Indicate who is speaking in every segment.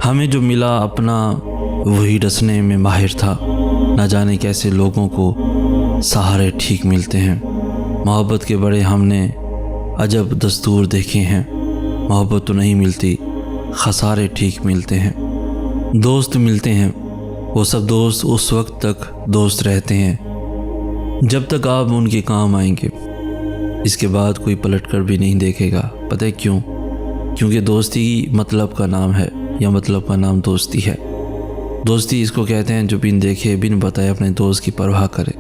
Speaker 1: ہمیں جو ملا اپنا وہی ڈسنے میں ماہر تھا، نہ جانے کیسے لوگوں کو سہارے ٹھیک ملتے ہیں۔ محبت کے بڑے ہم نے عجب دستور دیکھے ہیں، محبت تو نہیں ملتی، خسارے ٹھیک ملتے ہیں۔ دوست ملتے ہیں، وہ سب دوست اس وقت تک دوست رہتے ہیں جب تک آپ ان کے کام آئیں گے، اس کے بعد کوئی پلٹ کر بھی نہیں دیکھے گا۔ پتہ ہے کیوں؟ کیونکہ دوستی مطلب کا نام ہے، یا مطلب کا نام دوستی ہے۔ دوستی اس کو کہتے ہیں جو بن دیکھے بن بتائے اپنے دوست کی پرواہ کرے،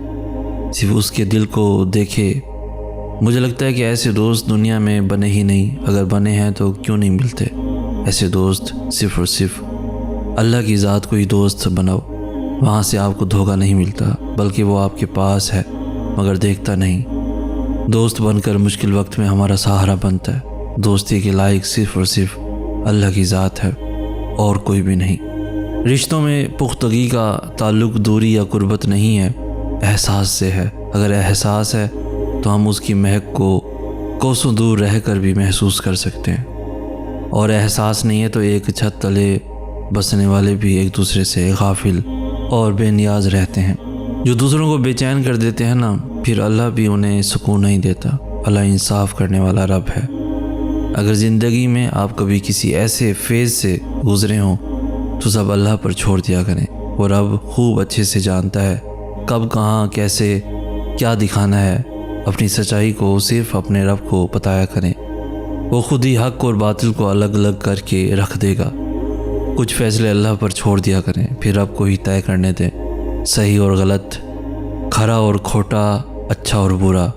Speaker 1: صرف اس کے دل کو دیکھے۔ مجھے لگتا ہے کہ ایسے دوست دنیا میں بنے ہی نہیں، اگر بنے ہیں تو کیوں نہیں ملتے؟ ایسے دوست صرف اور صرف اللہ کی ذات کو ہی دوست بناؤ، وہاں سے آپ کو دھوکہ نہیں ملتا، بلکہ وہ آپ کے پاس ہے مگر دیکھتا نہیں۔ دوست بن کر مشکل وقت میں ہمارا سہارا بنتا ہے۔ دوستی کے لائق صرف اور صرف اللہ کی ذات ہے اور کوئی بھی نہیں۔ رشتوں میں پختگی کا تعلق دوری یا قربت نہیں ہے، احساس سے ہے۔ اگر احساس ہے تو ہم اس کی مہک کو کوسوں دور رہ کر بھی محسوس کر سکتے ہیں، اور احساس نہیں ہے تو ایک چھت تلے بسنے والے بھی ایک دوسرے سے غافل اور بے نیاز رہتے ہیں۔ جو دوسروں کو بے چین کر دیتے ہیں نا، پھر اللہ بھی انہیں سکون نہیں دیتا۔ اللہ انصاف کرنے والا رب ہے۔ اگر زندگی میں آپ کبھی کسی ایسے فیز سے گزرے ہوں تو سب اللہ پر چھوڑ دیا کریں۔ وہ رب خوب اچھے سے جانتا ہے کب کہاں کیسے کیا دکھانا ہے۔ اپنی سچائی کو صرف اپنے رب کو بتایا کریں، وہ خود ہی حق اور باطل کو الگ الگ کر کے رکھ دے گا۔ کچھ فیصلے اللہ پر چھوڑ دیا کریں، پھر رب کو ہی طے کرنے دیں، صحیح اور غلط، کھرا اور کھوٹا، اچھا اور برا۔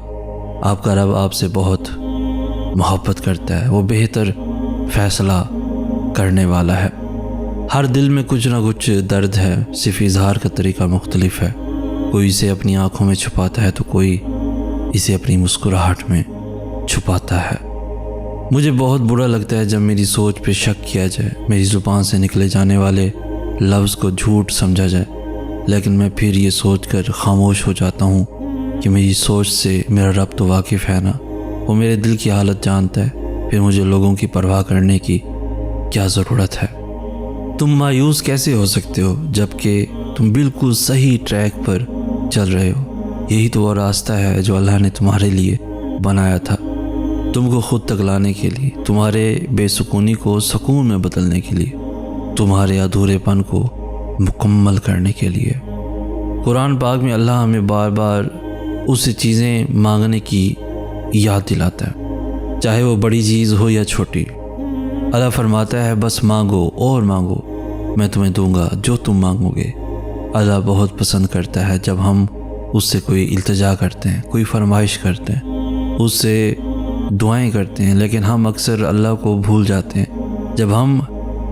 Speaker 1: آپ کا رب آپ سے بہت محبت کرتا ہے، وہ بہتر فیصلہ کرنے والا ہے۔ ہر دل میں کچھ نہ کچھ درد ہے، صرف اظہار کا طریقہ مختلف ہے۔ کوئی اسے اپنی آنکھوں میں چھپاتا ہے تو کوئی اسے اپنی مسکراہٹ میں چھپاتا ہے۔ مجھے بہت برا لگتا ہے جب میری سوچ پہ شک کیا جائے، میری زبان سے نکلے جانے والے لفظ کو جھوٹ سمجھا جائے، لیکن میں پھر یہ سوچ کر خاموش ہو جاتا ہوں کہ میری سوچ سے میرا رب تو واقف ہے نا، وہ میرے دل کی حالت جانتا ہے، پھر مجھے لوگوں کی پرواہ کرنے کی کیا ضرورت ہے؟ تم مایوس کیسے ہو سکتے ہو جبکہ تم بالکل صحیح ٹریک پر چل رہے ہو؟ یہی تو وہ راستہ ہے جو اللہ نے تمہارے لیے بنایا تھا، تم کو خود تک لانے کے لیے، تمہارے بے سکونی کو سکون میں بدلنے کے لیے، تمہارے ادھورے پن کو مکمل کرنے کے لیے۔ قرآن پاک میں اللہ ہمیں بار بار اس سے چیزیں مانگنے کی یاد دلاتا ہے، چاہے وہ بڑی چیز ہو یا چھوٹی۔ اللہ فرماتا ہے بس مانگو اور مانگو، میں تمہیں دوں گا جو تم مانگو گے۔ اللہ بہت پسند کرتا ہے جب ہم اس سے کوئی التجا کرتے ہیں، کوئی فرمائش کرتے ہیں، اس سے دعائیں کرتے ہیں، لیکن ہم اکثر اللہ کو بھول جاتے ہیں۔ جب ہم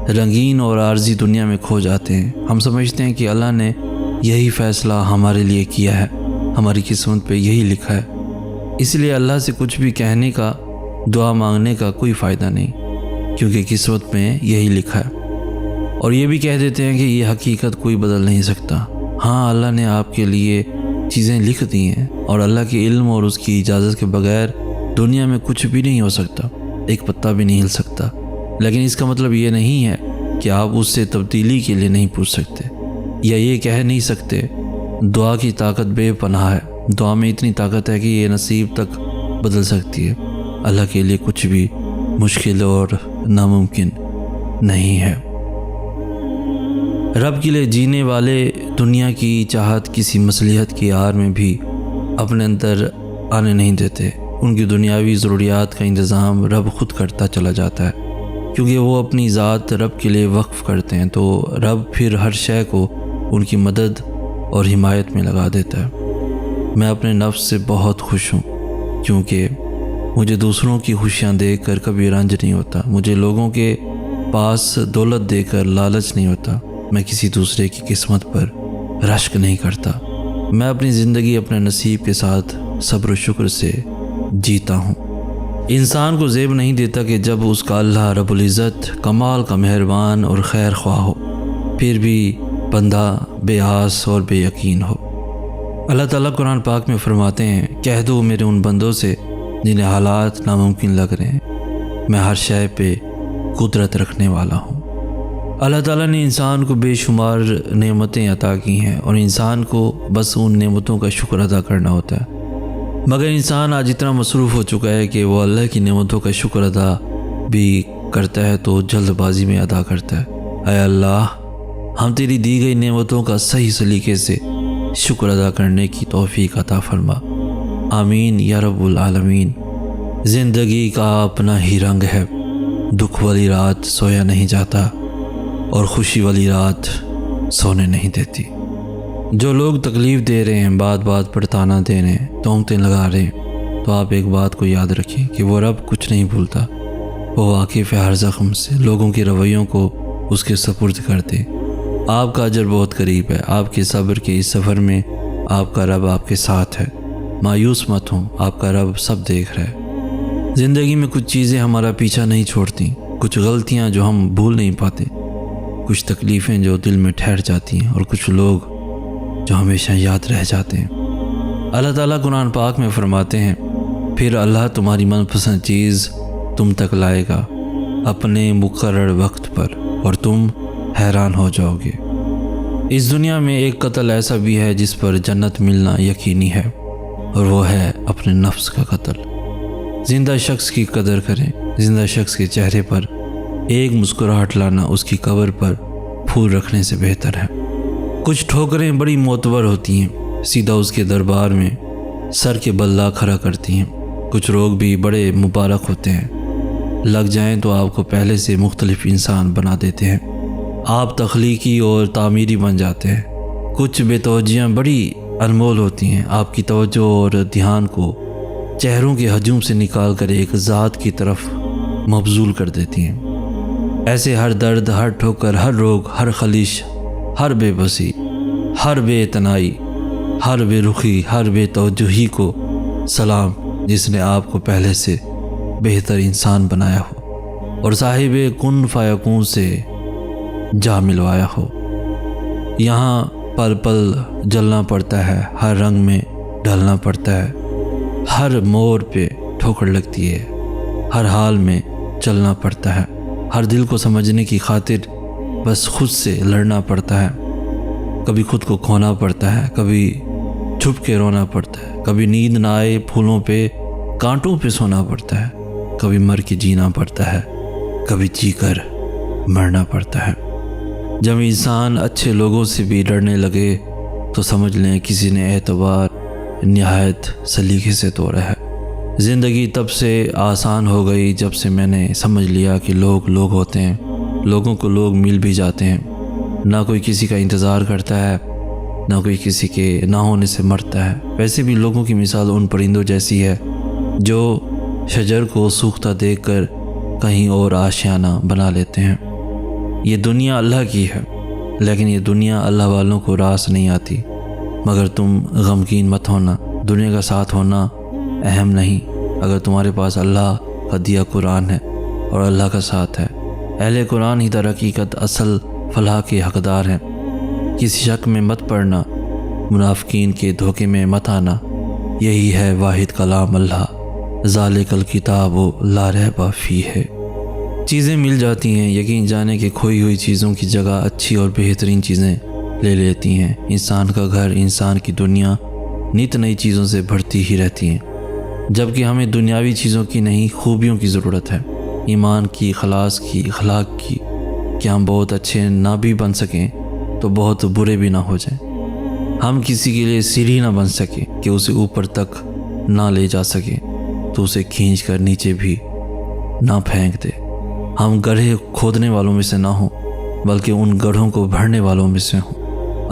Speaker 1: رنگین اور عارضی دنیا میں کھو جاتے ہیں، ہم سمجھتے ہیں کہ اللہ نے یہی فیصلہ ہمارے لیے کیا ہے، ہماری قسمت پہ یہی لکھا ہے، اس لیے اللہ سے کچھ بھی کہنے کا، دعا مانگنے کا کوئی فائدہ نہیں، کیونکہ قسمت میں یہی لکھا ہے۔ اور یہ بھی کہہ دیتے ہیں کہ یہ حقیقت کوئی بدل نہیں سکتا۔ ہاں، اللہ نے آپ کے لیے چیزیں لکھ دی ہیں، اور اللہ کے علم اور اس کی اجازت کے بغیر دنیا میں کچھ بھی نہیں ہو سکتا، ایک پتا بھی نہیں ہل سکتا، لیکن اس کا مطلب یہ نہیں ہے کہ آپ اس سے تبدیلی کے لیے نہیں پوچھ سکتے، یا یہ کہہ نہیں سکتے دعا کی طاقت بے پناہ ہے، دعا میں اتنی طاقت ہے کہ یہ نصیب تک بدل سکتی ہے۔ اللہ کے لیے کچھ بھی مشکل اور ناممکن نہیں ہے۔ رب کے لیے جینے والے دنیا کی چاہت کسی مصلحت کی آڑ میں بھی اپنے اندر آنے نہیں دیتے۔ ان کی دنیاوی ضروریات کا انتظام رب خود کرتا چلا جاتا ہے، کیونکہ وہ اپنی ذات رب کے لیے وقف کرتے ہیں، تو رب پھر ہر شے کو ان کی مدد اور حمایت میں لگا دیتا ہے۔ میں اپنے نفس سے بہت خوش ہوں، کیونکہ مجھے دوسروں کی خوشیاں دیکھ کر کبھی رنج نہیں ہوتا، مجھے لوگوں کے پاس دولت دے کر لالچ نہیں ہوتا، میں کسی دوسرے کی قسمت پر رشک نہیں کرتا۔ میں اپنی زندگی اپنے نصیب کے ساتھ صبر و شکر سے جیتا ہوں۔ انسان کو زیب نہیں دیتا کہ جب اس کا اللہ رب العزت کمال کا مہربان اور خیر خواہ ہو، پھر بھی بندہ بے آس اور بے یقین ہو۔ اللہ تعالیٰ قرآن پاک میں فرماتے ہیں، کہہ دو میرے ان بندوں سے جنہیں حالات ناممکن لگ رہے ہیں، میں ہر شے پہ قدرت رکھنے والا ہوں۔ اللہ تعالیٰ نے انسان کو بے شمار نعمتیں عطا کی ہیں اور انسان کو بس ان نعمتوں کا شکر ادا کرنا ہوتا ہے، مگر انسان آج اتنا مصروف ہو چکا ہے کہ وہ اللہ کی نعمتوں کا شکر ادا بھی کرتا ہے تو جلد بازی میں ادا کرتا ہے۔ اے اللہ، ہم تیری دی گئی نعمتوں کا صحیح سلیقے سے شکر ادا کرنے کی توفیق عطا فرما، آمین یا رب العالمین۔ زندگی کا اپنا ہی رنگ ہے، دکھ والی رات سویا نہیں جاتا اور خوشی والی رات سونے نہیں دیتی۔ جو لوگ تکلیف دے رہے ہیں، بات بات پر تانا دے رہے ہیں، تہمتیں لگا رہے ہیں، تو آپ ایک بات کو یاد رکھیں کہ وہ رب کچھ نہیں بھولتا، وہ واقف ہے ہر زخم سے۔ لوگوں کے رویوں کو اس کے سپرد کر دیں، آپ کا اجر بہت قریب ہے۔ آپ کے صبر کے اس سفر میں آپ کا رب آپ کے ساتھ ہے، مایوس مت ہوں، آپ کا رب سب دیکھ رہا ہے۔ زندگی میں کچھ چیزیں ہمارا پیچھا نہیں چھوڑتی، کچھ غلطیاں جو ہم بھول نہیں پاتے، کچھ تکلیفیں جو دل میں ٹھہر جاتی ہیں، اور کچھ لوگ جو ہمیشہ یاد رہ جاتے ہیں۔ اللہ تعالیٰ قرآن پاک میں فرماتے ہیں، پھر اللہ تمہاری من پسند چیز تم تک لائے گا اپنے مقرر وقت پر، اور تم حیران ہو جاؤ گے۔ اس دنیا میں ایک قتل ایسا بھی ہے جس پر جنت ملنا یقینی ہے، اور وہ ہے اپنے نفس کا قتل۔ زندہ شخص کی قدر کریں، زندہ شخص کے چہرے پر ایک مسکراہٹ لانا اس کی قبر پر پھول رکھنے سے بہتر ہے۔ کچھ ٹھوکریں بڑی معتبر ہوتی ہیں، سیدھا اس کے دربار میں سر کے بل لا کھڑا کرتی ہیں۔ کچھ لوگ بھی بڑے مبارک ہوتے ہیں، لگ جائیں تو آپ کو پہلے سے مختلف انسان بنا دیتے ہیں، آپ تخلیقی اور تعمیری بن جاتے ہیں۔ کچھ بے توجہیاں بڑی انمول ہوتی ہیں، آپ کی توجہ اور دھیان کو چہروں کے ہجوم سے نکال کر ایک ذات کی طرف مبذول کر دیتی ہیں۔ ایسے ہر درد، ہر ٹھوکر، ہر روگ، ہر خلیش، ہر بے بسی، ہر بے اتنائی، ہر بے رخی، ہر بے توجہی کو سلام، جس نے آپ کو پہلے سے بہتر انسان بنایا ہو اور صاحب کن فیکون سے جا ملوایا ہو۔ یہاں پل پل جلنا پڑتا ہے، ہر رنگ میں ڈھلنا پڑتا ہے، ہر موڑ پہ ٹھوکر لگتی ہے، ہر حال میں چلنا پڑتا ہے، ہر دل کو سمجھنے کی خاطر بس خود سے لڑنا پڑتا ہے، کبھی خود کو کھونا پڑتا ہے، کبھی چھپ کے رونا پڑتا ہے، کبھی نیند نہ آئے پھولوں پہ کانٹوں پہ سونا پڑتا ہے، کبھی مر کے جینا پڑتا ہے، کبھی جی کر مرنا پڑتا ہے۔ جب انسان اچھے لوگوں سے بھی ڈرنے لگے تو سمجھ لیں کسی نے اعتبار نہایت سلیقے سے توڑا ہے۔ زندگی تب سے آسان ہو گئی جب سے میں نے سمجھ لیا کہ لوگ لوگ ہوتے ہیں، لوگوں کو لوگ مل بھی جاتے ہیں، نہ کوئی کسی کا انتظار کرتا ہے، نہ کوئی کسی کے نہ ہونے سے مرتا ہے۔ ویسے بھی لوگوں کی مثال ان پرندوں جیسی ہے جو شجر کو سوکھتا دیکھ کر کہیں اور آشیانہ بنا لیتے ہیں۔ یہ دنیا اللہ کی ہے، لیکن یہ دنیا اللہ والوں کو راس نہیں آتی۔ مگر تم غمگین مت ہونا، دنیا کا ساتھ ہونا اہم نہیں۔ اگر تمہارے پاس اللہ کا دیا قرآن ہے اور اللہ کا ساتھ ہے، اہل قرآن ہی در حقیقت اصل فلاح کے حقدار ہیں۔ کسی شک میں مت پڑنا، منافقین کے دھوکے میں مت آنا، یہی ہے واحد کلام اللہ، ذالک الکتاب لا ریب فیہ۔ چیزیں مل جاتی ہیں، یقین جانے کہ کھوئی ہوئی چیزوں کی جگہ اچھی اور بہترین چیزیں لے لیتی ہیں۔ انسان کا گھر، انسان کی دنیا نت نئی چیزوں سے بھرتی ہی رہتی ہیں، جبکہ ہمیں دنیاوی چیزوں کی نہیں، خوبیوں کی ضرورت ہے، ایمان کی، خلاص کی، اخلاق کی، کہ ہم بہت اچھے نہ بھی بن سکیں تو بہت برے بھی نہ ہو جائیں۔ ہم کسی کے لیے سیڑھی نہ بن سکیں کہ اسے اوپر تک نہ لے جا سکیں تو اسے کھینچ کر نیچے بھی نہ پھینک دے۔ ہم گڑھے کھودنے والوں میں سے نہ ہوں، بلکہ ان گڑھوں کو بھرنے والوں میں سے ہوں۔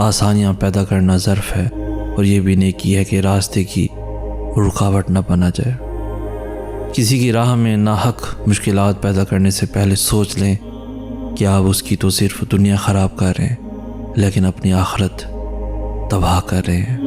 Speaker 1: آسانیاں پیدا کرنا ظرف ہے، اور یہ بھی نیکی ہے کہ راستے کی رکاوٹ نہ بنا جائے۔ کسی کی راہ میں ناحق مشکلات پیدا کرنے سے پہلے سوچ لیں کہ آپ اس کی تو صرف دنیا خراب کر رہے ہیں، لیکن اپنی آخرت تباہ کر رہے ہیں۔